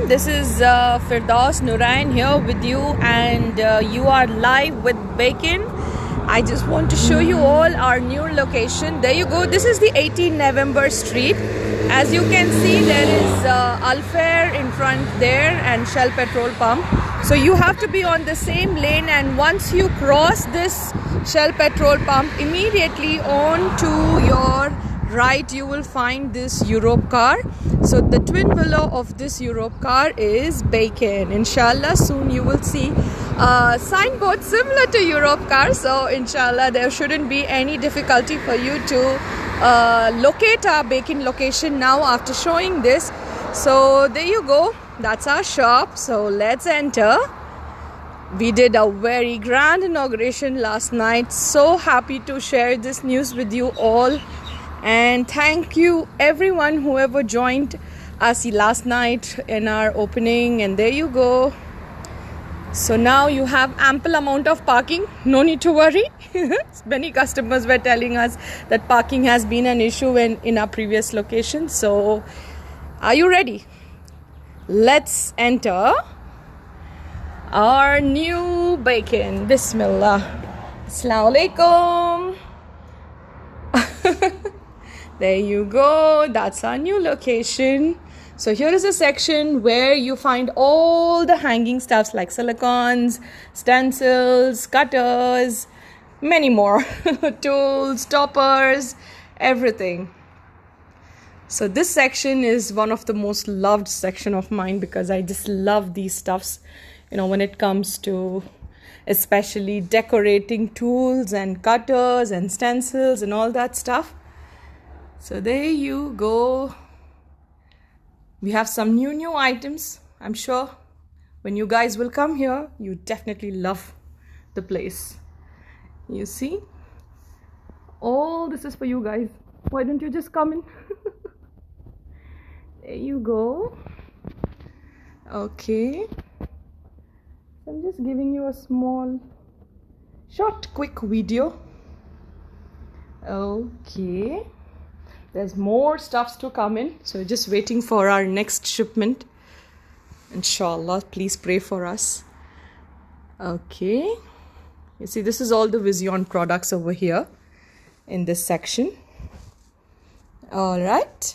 Assalamualaikum. This is Firdaus Nurain here with you, and you are live with Bacon. I just want to show you all our new location. There you go. This is the 18 November Street. As you can see, there is Alfair in front there and Shell petrol pump. So you have to be on the same lane, and once you cross this Shell petrol pump, immediately on to your right you will find this Europe car. So the twin willow of this Europe car is Bacon. Inshallah, soon you will see a signboard similar to Europe car. So inshallah, there shouldn't be any difficulty for you to locate our Bacon location now after showing this. So there you go. That's our shop. So let's enter. We did a very grand inauguration last night. So happy to share this news with you all. And thank you everyone whoever joined us last night in our opening. And there you go. So now you have ample amount of parking. No need to worry. Many customers were telling us that parking has been an issue in our previous location. So are you ready? Let's enter our new Bacon. Bismillah. Assalamualaikum. There you go. That's our new location. So here is a section where you find all the hanging stuffs like silicons, stencils, cutters, many more. Tools, toppers, everything. So this section is one of the most loved section of mine because I just love these stuffs. You know, when it comes to especially decorating tools and cutters and stencils and all that stuff. So there you go. We have some new items. I'm sure when you guys will come here, you definitely love the place. You see? All this is for you guys. Why don't you just come in? There you go. Okay. I'm just giving you a small, short, quick video. Okay. There's more stuffs to come in. So just waiting for our next shipment. Inshallah, please pray for us. Okay. You see, this is all the Vision products over here in this section. All right.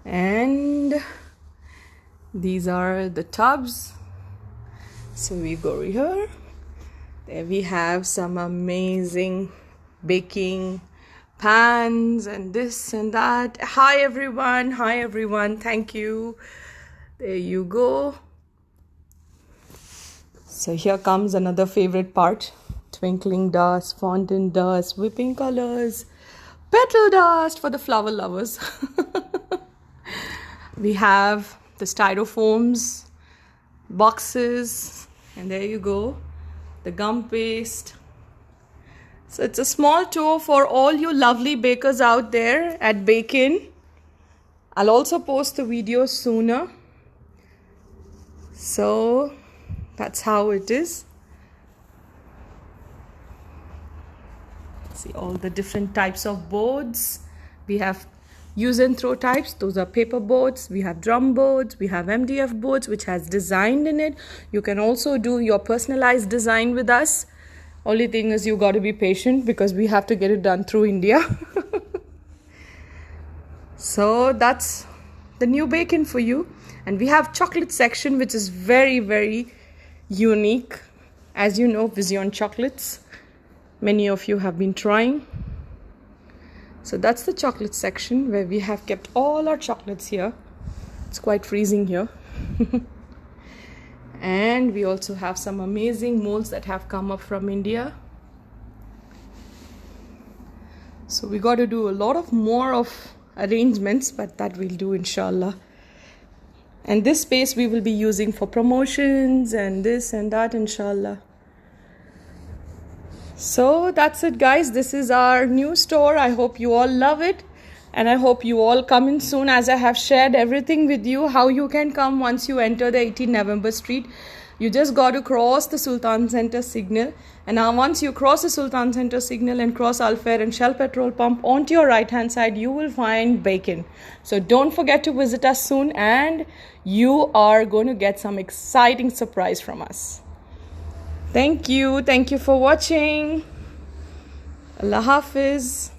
And these are the tubs. So we go here. There we have some amazing baking pans and this and that. Hi everyone, thank you. There you go. So here comes another favorite part: twinkling dust, fondant dust, whipping colors, petal dust for the flower lovers. We have the styrofoams, boxes, and there you go, the gum paste. So it's a small tour for all you lovely bakers out there at Bacon. I'll also post the video sooner. So that's how it is. See all the different types of boards. We have use and throw types. Those are paper boards. We have drum boards. We have MDF boards which has design in it. You can also do your personalized design with us. Only thing is you got to be patient because we have to get it done through India. So that's the new Bacon for you. And we have chocolate section which is very unique. As you know, Vision chocolates. Many of you have been trying. So that's the chocolate section where we have kept all our chocolates here. It's quite freezing here. And we also have some amazing molds that have come up from India. So we got to do a lot of more of arrangements, but that we'll do inshallah. And this space we will be using for promotions and this and that inshallah. So that's it guys. This is our new store. I hope you all love it. And I hope you all come in soon, as I have shared everything with you, how you can come once you enter the 18 November Street. You just got to cross the Sultan Center signal, and now once you cross the Sultan Center signal and cross Al Fair and Shell petrol pump, onto your right hand side you will find Bacon. So don't forget to visit us soon, and you are going to get some exciting surprise from us. Thank you for watching. Allah Hafiz.